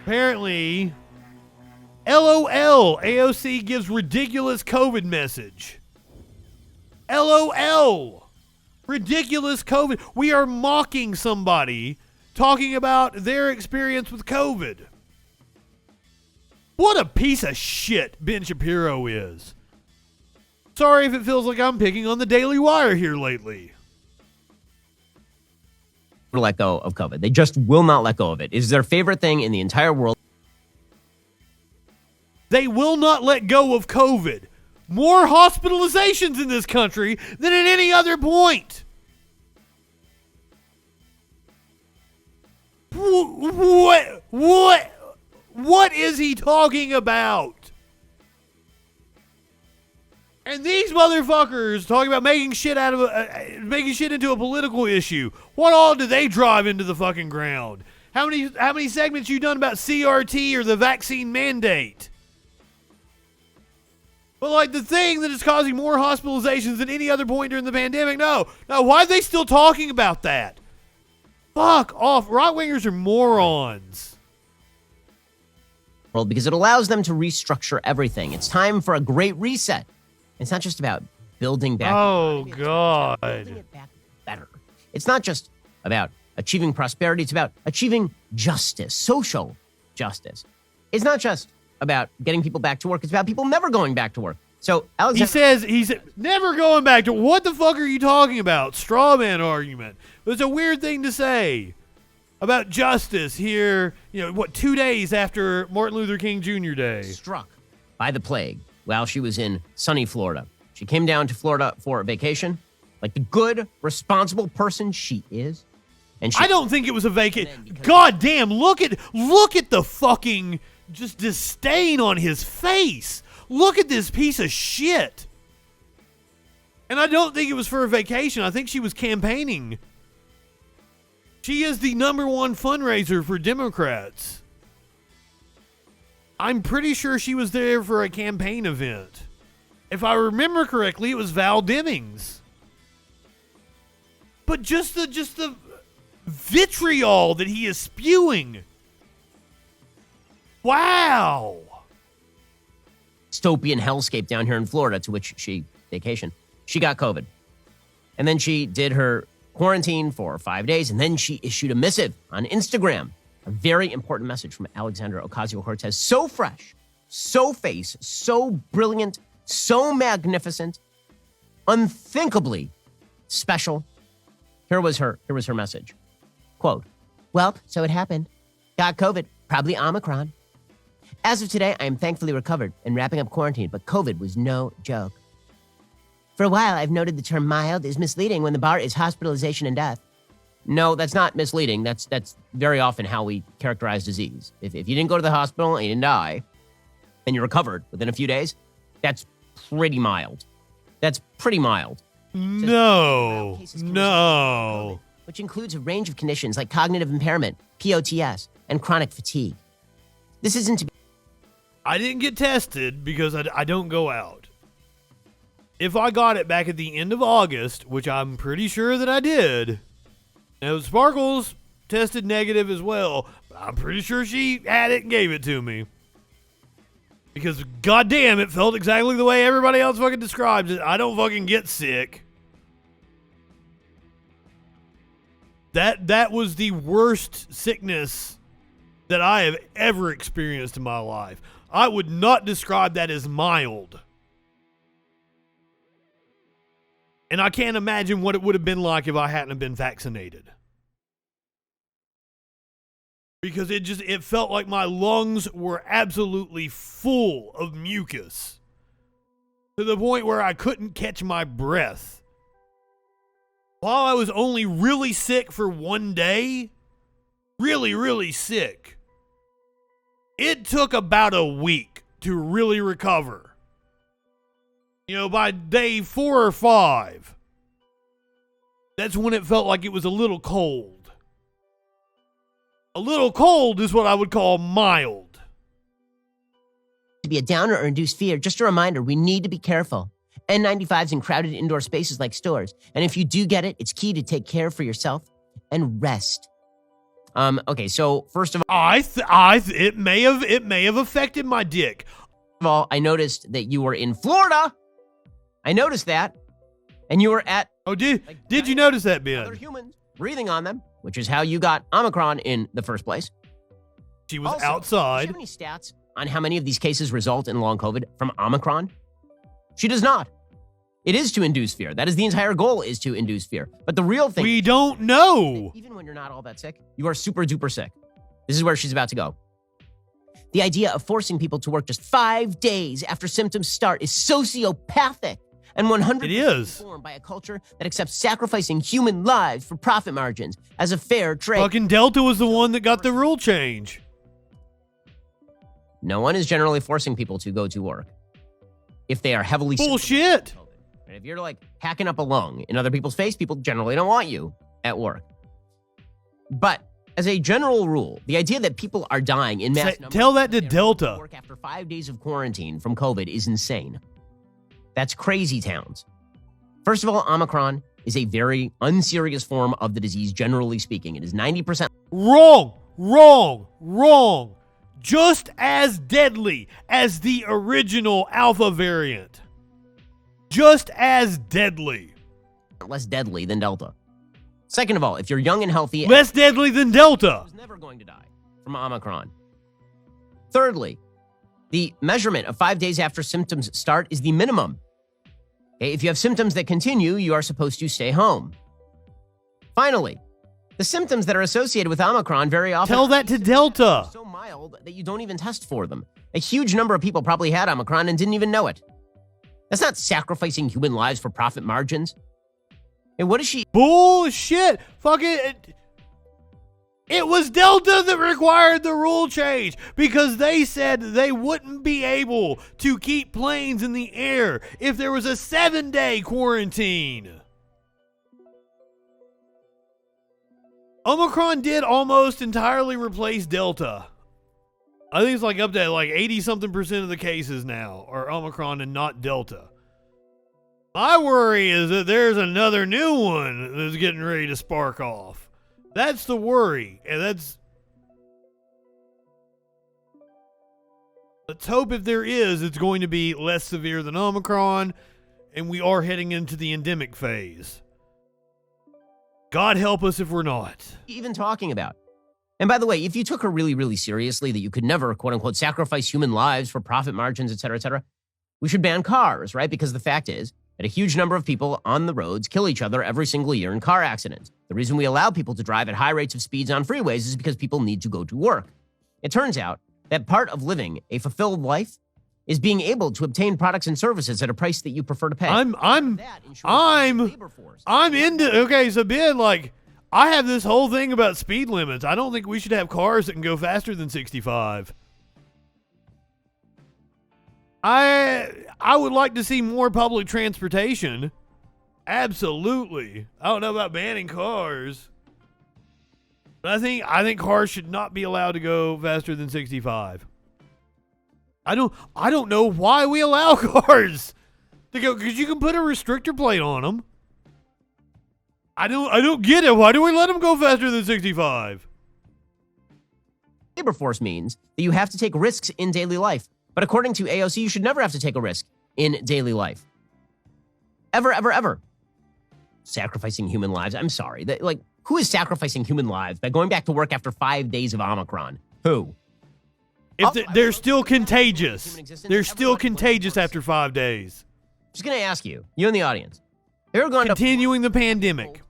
Apparently, LOL, AOC gives ridiculous COVID message. LOL, ridiculous COVID. We are mocking somebody talking about their experience with COVID. What a piece of shit Ben Shapiro is. Sorry if it feels like I'm picking on the Daily Wire here lately. Let go of COVID. They just will not let go of it. It is their favorite thing in the entire world. They will not let go of COVID. More hospitalizations in this country than at any other point. What is he talking about? And these motherfuckers talking about making shit into a political issue. What all do they drive into the fucking ground? How many segments you done about CRT or the vaccine mandate? But like the thing that is causing more hospitalizations than any other point during the pandemic, no, why are they still talking about that? Fuck off. Right-wingers are morons. World because it allows them to restructure everything. It's time for a great reset. It's not just about building back. Oh, God. Building it back better. It's not just about achieving prosperity. It's about achieving justice, social justice. It's not just about getting people back to work. It's about people never going back to work. So Alexander, he's never going back to. What the fuck are you talking about? Straw man argument. It's a weird thing to say about justice here. 2 days after Martin Luther King Jr. Day. Struck by the plague while she was in sunny Florida. She came down to Florida for a vacation, like the good, responsible person she is. And I don't think it was a vacation. God damn! Look at the fucking just disdain on his face. Look at this piece of shit. And I don't think it was for a vacation. I think she was campaigning. She is the number one fundraiser for Democrats. I'm pretty sure she was there for a campaign event. If I remember correctly, it was Val Demings. But just the vitriol that he is spewing. Wow. Dystopian hellscape down here in Florida, to which she vacationed. She got COVID. And then she did her quarantine for 5 days, and then she issued a missive on Instagram. A very important message from Alexandra Ocasio-Cortez. So fresh, so face, so brilliant, so magnificent, unthinkably special. Here was her message. Quote, "Well, so it happened. Got COVID, probably Omicron. As of today, I am thankfully recovered and wrapping up quarantine, but COVID was no joke. For a while, I've noted the term mild is misleading when the bar is hospitalization and death. No, that's not misleading. That's very often how we characterize disease. If you didn't go to the hospital and you didn't die, and you recovered within a few days, that's pretty mild. That's pretty mild. No. Which includes a range of conditions like cognitive impairment, POTS, and chronic fatigue. This isn't to be... I didn't get tested because I don't go out. If I got it back at the end of August, which I'm pretty sure that I did... Now, Sparkles tested negative as well, but I'm pretty sure she had it and gave it to me. Because, goddamn, it felt exactly the way everybody else fucking describes it. I don't fucking get sick. That was the worst sickness that I have ever experienced in my life. I would not describe that as mild. And I can't imagine what it would have been like if I hadn't been vaccinated. Because it felt like my lungs were absolutely full of mucus. To the point where I couldn't catch my breath. While I was only really sick for 1 day, really, really sick, it took about a week to really recover. By day 4 or 5, that's when it felt like it was a little cold. A little cold is what I would call mild. To be a downer or induce fear, just a reminder, we need to be careful. N95s in crowded indoor spaces like stores. And if you do get it, it's key to take care for yourself and rest. Okay, so first of It may have affected my dick. all, I noticed that you were in Florida. I noticed that. And you were at Oh, did you notice that, other Ben? humans breathing on them, which is how you got Omicron in the first place. She was Also, outside. does she have any stats on how many of these cases result in long COVID from Omicron? She does not. It is to induce fear. That is the entire goal, is to induce fear. But the real thing, We don't know. even when you're not all that sick, you are super duper sick. This is where she's about to go. The idea of forcing people to work just 5 days after symptoms start is sociopathic and 100% It is. informed by a culture that accepts sacrificing human lives for profit margins as a fair trade. Fucking Delta was the one that got the rule change. No one is generally forcing people to go to work if they are heavily sick. Bullshit. And if you're like hacking up a lung in other people's face, people generally don't want you at work. But as a general rule, the idea that people are dying in mass numbers Tell that to when they're Delta. at work after 5 days of quarantine from COVID is insane. That's crazy towns. First of all, Omicron is a very unserious form of the disease, generally speaking. It is 90%. Wrong. Just as deadly as the original Alpha variant. Just as deadly. Less deadly than Delta. Second of all, if you're young and healthy, Less deadly than Delta. is never going to die from Omicron. Thirdly, the measurement of 5 days after symptoms start is the minimum. Okay, if you have symptoms that continue, you are supposed to stay home. Finally, the symptoms that are associated with Omicron very often Tell that to Delta. are so mild that you don't even test for them. A huge number of people probably had Omicron and didn't even know it. That's not sacrificing human lives for profit margins. And what is she? Bullshit. Fucking. It was Delta that required the rule change because they said they wouldn't be able to keep planes in the air if there was a 7-day quarantine. Omicron did almost entirely replace Delta. I think it's like up to like 80-something% of the cases now are Omicron and not Delta. My worry is that there's another new one that's getting ready to spark off. That's the worry. And let's hope if there is, it's going to be less severe than Omicron, and we are heading into the endemic phase. God help us if we're not. Even talking about? And by the way, if you took her really, really seriously, that you could never, quote unquote, sacrifice human lives for profit margins, et cetera, we should ban cars, right? Because the fact is that a huge number of people on the roads kill each other every single year in car accidents. The reason we allow people to drive at high rates of speeds on freeways is because people need to go to work. It turns out that part of living a fulfilled life is being able to obtain products and services at a price that you prefer to pay. I'm into, okay, so Ben, like, I have this whole thing about speed limits. I don't think we should have cars that can go faster than 65. I would like to see more public transportation. Absolutely. I don't know about banning cars. But I think cars should not be allowed to go faster than 65. I don't know why we allow cars to go, because you can put a restrictor plate on them. I don't get it. Why do we let them go faster than 65? Labor force means that you have to take risks in daily life. But according to AOC, you should never have to take a risk in daily life. Ever. Sacrificing human lives. I'm sorry. Who is sacrificing human lives by going back to work after 5 days of Omicron? Who? They're still contagious. They're still contagious after 5 days. Just going to ask you in the audience. They're going continuing the pandemic.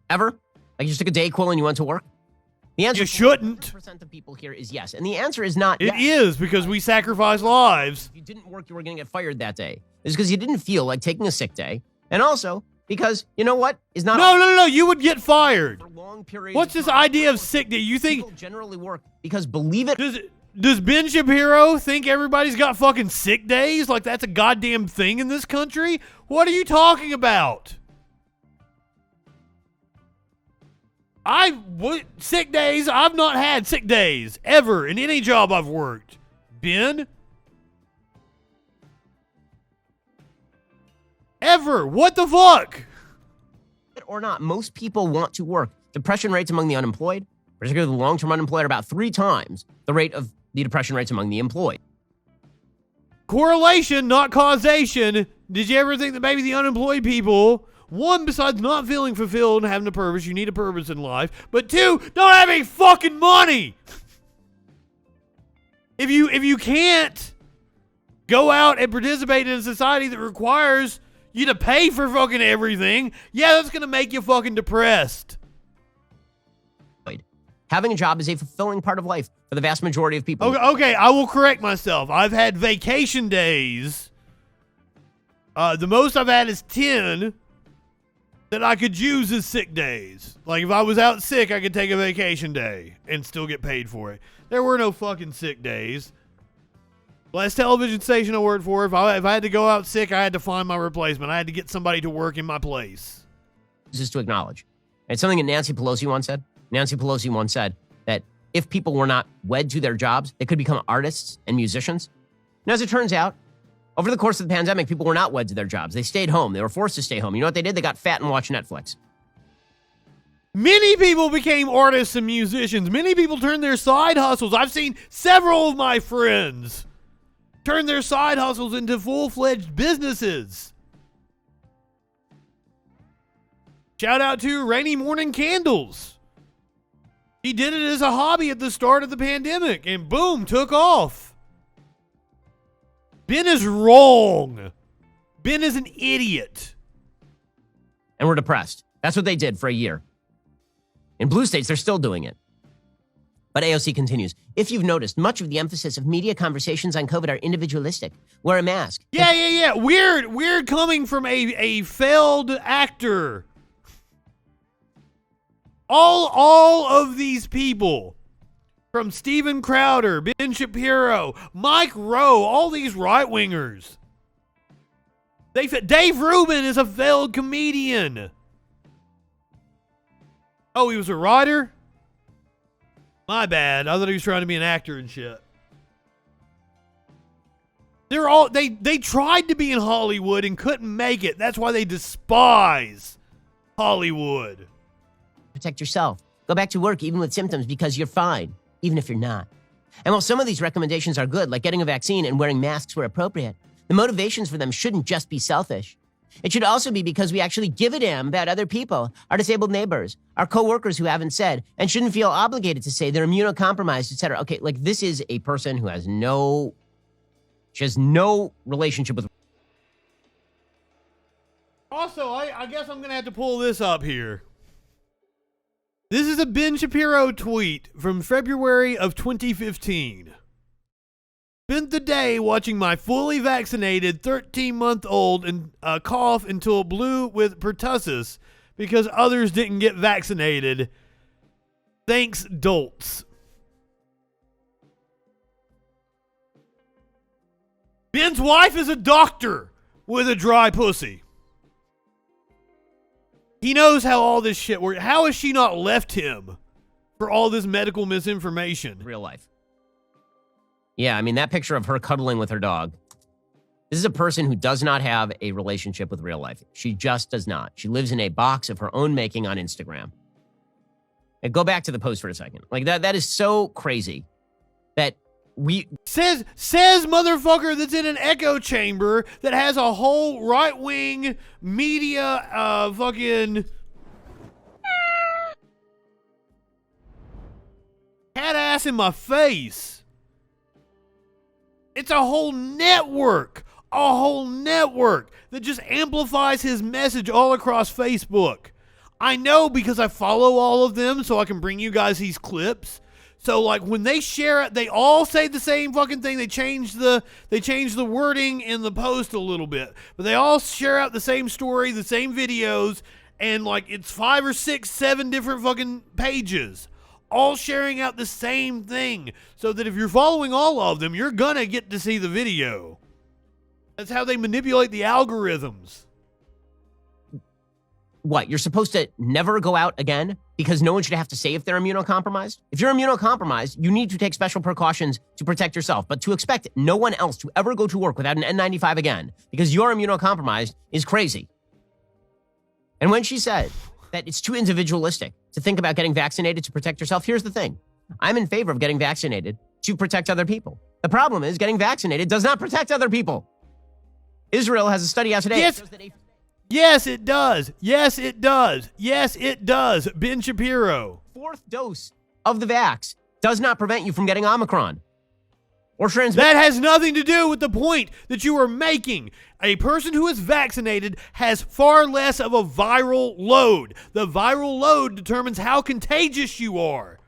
Ever? Like you just took a Dayquil and you went to work? The answer you shouldn't. 100% of people here is yes. And the answer is not It yes. is because we sacrifice lives. If you didn't work, you were going to get fired that day. It's because you didn't feel like taking a sick day. And also because, you know what? Is not No. You would get fired. For long periods What's this idea of sick day? You think people generally work because, believe it. Does Ben Shapiro think everybody's got fucking sick days? Like that's a goddamn thing in this country? What are you talking about? Sick days? I've not had sick days ever in any job I've worked. Ben? Ever? What the fuck? Or not, most people want to work. Depression rates among the unemployed particularly the long-term unemployed, are about 3 times the rate of the depression rates among the employed. Correlation, not causation. Did you ever think that maybe the unemployed people, one, besides not feeling fulfilled and having a purpose, you need a purpose in life, but 2, don't have any fucking money. If you can't go out and participate in a society that requires you to pay for fucking everything, yeah, that's gonna make you fucking depressed. Having a job is a fulfilling part of life for the vast majority of people. Okay, I will correct myself. I've had vacation days. The most I've had is 10 that I could use as sick days. Like, if I was out sick, I could take a vacation day and still get paid for it. There were no fucking sick days. Last television station I worked for, if I had to go out sick, I had to find my replacement. I had to get somebody to work in my place. Just to acknowledge. It's something that Nancy Pelosi once said. Nancy Pelosi once said that if people were not wed to their jobs, they could become artists and musicians. And as it turns out, over the course of the pandemic, people were not wed to their jobs. They stayed home. They were forced to stay home. You know what they did? They got fat and watched Netflix. Many people became artists and musicians. Many people turned their side hustles. I've seen several of my friends turn their side hustles into full-fledged businesses. Shout out to Rainy Morning Candles. He did it as a hobby at the start of the pandemic, and boom, took off. Ben is wrong. Ben is an idiot. And we're depressed. That's what they did for a year. In blue states, they're still doing it. But AOC continues, if you've noticed, much of the emphasis of media conversations on COVID are individualistic. Wear a mask. Yeah. Weird coming from a failed actor. All of these people, from Steven Crowder, Ben Shapiro, Mike Rowe, all these right-wingers, Dave Rubin is a failed comedian. Oh, he was a writer? My bad. I thought he was trying to be an actor and shit. They tried to be in Hollywood and couldn't make it. That's why they despise Hollywood. Protect yourself. Go back to work even with symptoms because you're fine, even if you're not. And while some of these recommendations are good, like getting a vaccine and wearing masks where appropriate, the motivations for them shouldn't just be selfish. It should also be because we actually give a damn about other people, our disabled neighbors, our coworkers who haven't said, and shouldn't feel obligated to say they're immunocompromised, etc. Okay, like this is a person who has no relationship with. Also, I guess I'm going to have to pull this up here. This is a Ben Shapiro tweet from February of 2015. Spent the day watching my fully vaccinated 13-month-old and cough until blue with pertussis because others didn't get vaccinated. Thanks, dolts. Ben's wife is a doctor with a dry pussy. He knows how all this shit works. How has she not left him for all this medical misinformation? Real life. Yeah, I mean, that picture of her cuddling with her dog. This is a person who does not have a relationship with real life. She just does not. She lives in a box of her own making on Instagram. And go back to the post for a second. Like, that is so crazy that we... Says motherfucker that's in an echo chamber that has a whole right-wing media fucking cat ass in my face. It's a whole network that just amplifies his message all across Facebook. I know because I follow all of them so I can bring you guys these clips. So, like, when they share it, they all say the same fucking thing. They change the wording in the post a little bit. But they all share out the same story, the same videos, and, like, it's 5 or 6, 7 different fucking pages, all sharing out the same thing. So that if you're following all of them, you're gonna get to see the video. That's how they manipulate the algorithms. What, you're supposed to never go out again because no one should have to say if they're immunocompromised? If you're immunocompromised, you need to take special precautions to protect yourself. But to expect no one else to ever go to work without an N95 again because you're immunocompromised is crazy. And when she said that it's too individualistic to think about getting vaccinated to protect yourself. Here's the thing. I'm in favor of getting vaccinated to protect other people. The problem is getting vaccinated does not protect other people. Israel has a study out today. Yes, yes, it does. Yes, it does. Yes, it does. Ben Shapiro. Fourth dose of the vax does not prevent you from getting Omicron or transmission. That has nothing to do with the point that you are making. A person who is vaccinated has far less of a viral load. The viral load determines how contagious you are.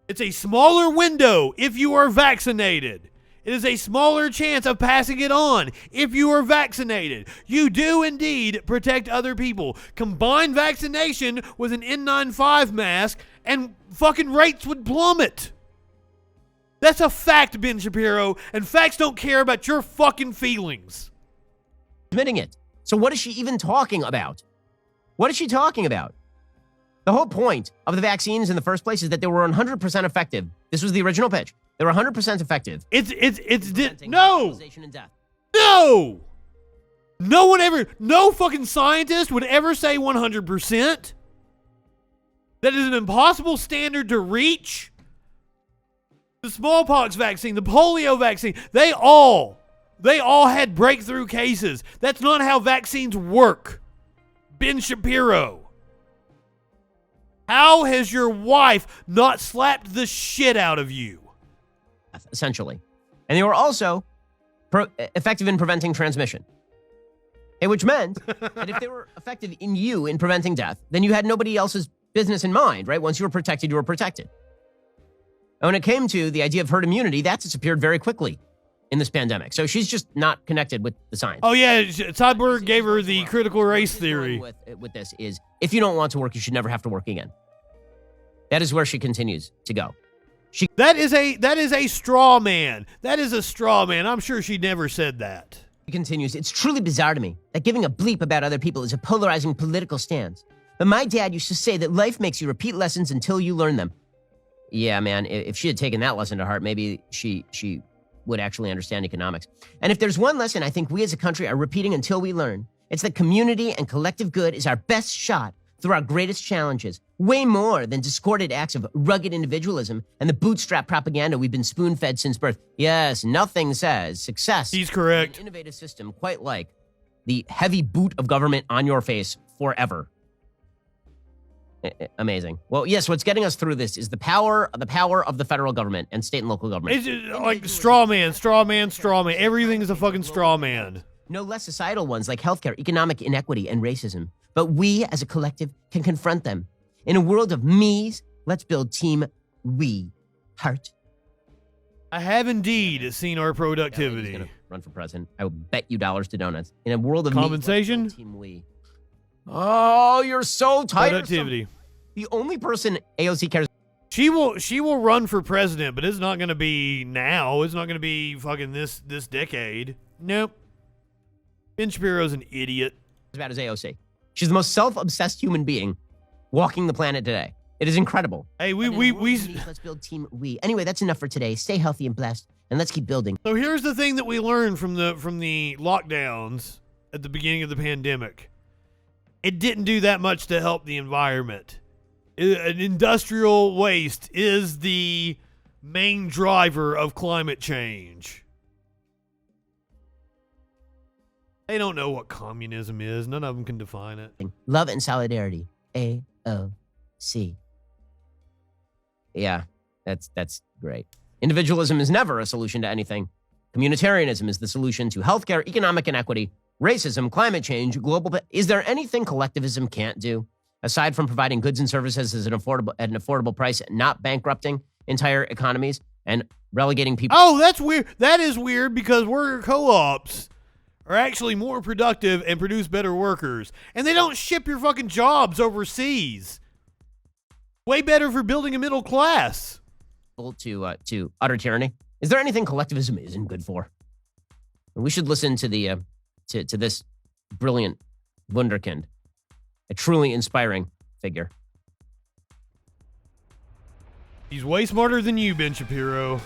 It's a smaller window if you are vaccinated. It is a smaller chance of passing it on if you are vaccinated. You do indeed protect other people. Combine vaccination with an N95 mask and fucking rates would plummet. That's a fact, Ben Shapiro, and facts don't care about your fucking feelings. Admitting it. So what is she even talking about? What is she talking about? The whole point of the vaccines in the first place is that they were 100% effective. This was the original pitch. They were 100% effective. No! No! No fucking scientist would ever say 100%. That is an impossible standard to reach. The smallpox vaccine, the polio vaccine, they all had breakthrough cases. That's not how vaccines work. Ben Shapiro. How has your wife not slapped the shit out of you? Essentially. And they were also effective in preventing transmission. Which meant that if they were effective in you in preventing death, then you had nobody else's business in mind, right? Once you were protected, you were protected. And when it came to the idea of herd immunity, that disappeared very quickly in this pandemic. So she's just not connected with the science. Oh, yeah. Todd gave her the critical race theory. With this is, if you don't want to work, you should never have to work again. That is where she continues to go. That is a straw man. That is a straw man. I'm sure she never said that. She continues, it's truly bizarre to me that giving a bleep about other people is a polarizing political stance. But my dad used to say that life makes you repeat lessons until you learn them. Yeah, man, if she had taken that lesson to heart, maybe she would actually understand economics. And if there's one lesson I think we as a country are repeating until we learn, it's that community and collective good is our best shot through our greatest challenges, way more than discordant acts of rugged individualism and the bootstrap propaganda we've been spoon-fed since birth. Yes, nothing says success. He's correct. An innovative system quite like the heavy boot of government on your face forever. Amazing. Well, yes, what's getting us through this is the power of the federal government and state and local government. It's just like straw man. Everything is a fucking straw man. No less societal ones like healthcare, economic inequity, and racism. But we, as a collective, can confront them. In a world of me's, let's build team we. Heart. I have indeed seen our He's productivity. gonna run for president. I will bet you dollars to donuts. In a world of Compensation? me's, let's build team we. Oh, you're so tired. Productivity. The only person AOC cares. She will run for president, but it's not going to be now. It's not going to be fucking this decade. Nope. Ben Shapiro's an idiot. About as AOC. She's the most self-obsessed human being walking the planet today. It is incredible. Hey, let's build team we. Anyway, that's enough for today. Stay healthy and blessed, and let's keep building. So here's the thing that we learned from the lockdowns at the beginning of the pandemic. It didn't do that much to help the environment. An industrial waste is the main driver of climate change. They don't know what communism is. None of them can define it. Love and solidarity. AOC. Yeah, that's great. Individualism is never a solution to anything. Communitarianism is the solution to healthcare, economic inequity, racism, climate change, global. Is there anything collectivism can't do aside from providing goods and services at an affordable price, not bankrupting entire economies and relegating people? Oh, that's weird. That is weird because worker co-ops are actually more productive and produce better workers, and they don't ship your fucking jobs overseas. Way better for building a middle class. To utter tyranny. Is there anything collectivism isn't good for? We should listen to the to this brilliant wunderkind, a truly inspiring figure. He's way smarter than you, Ben Shapiro.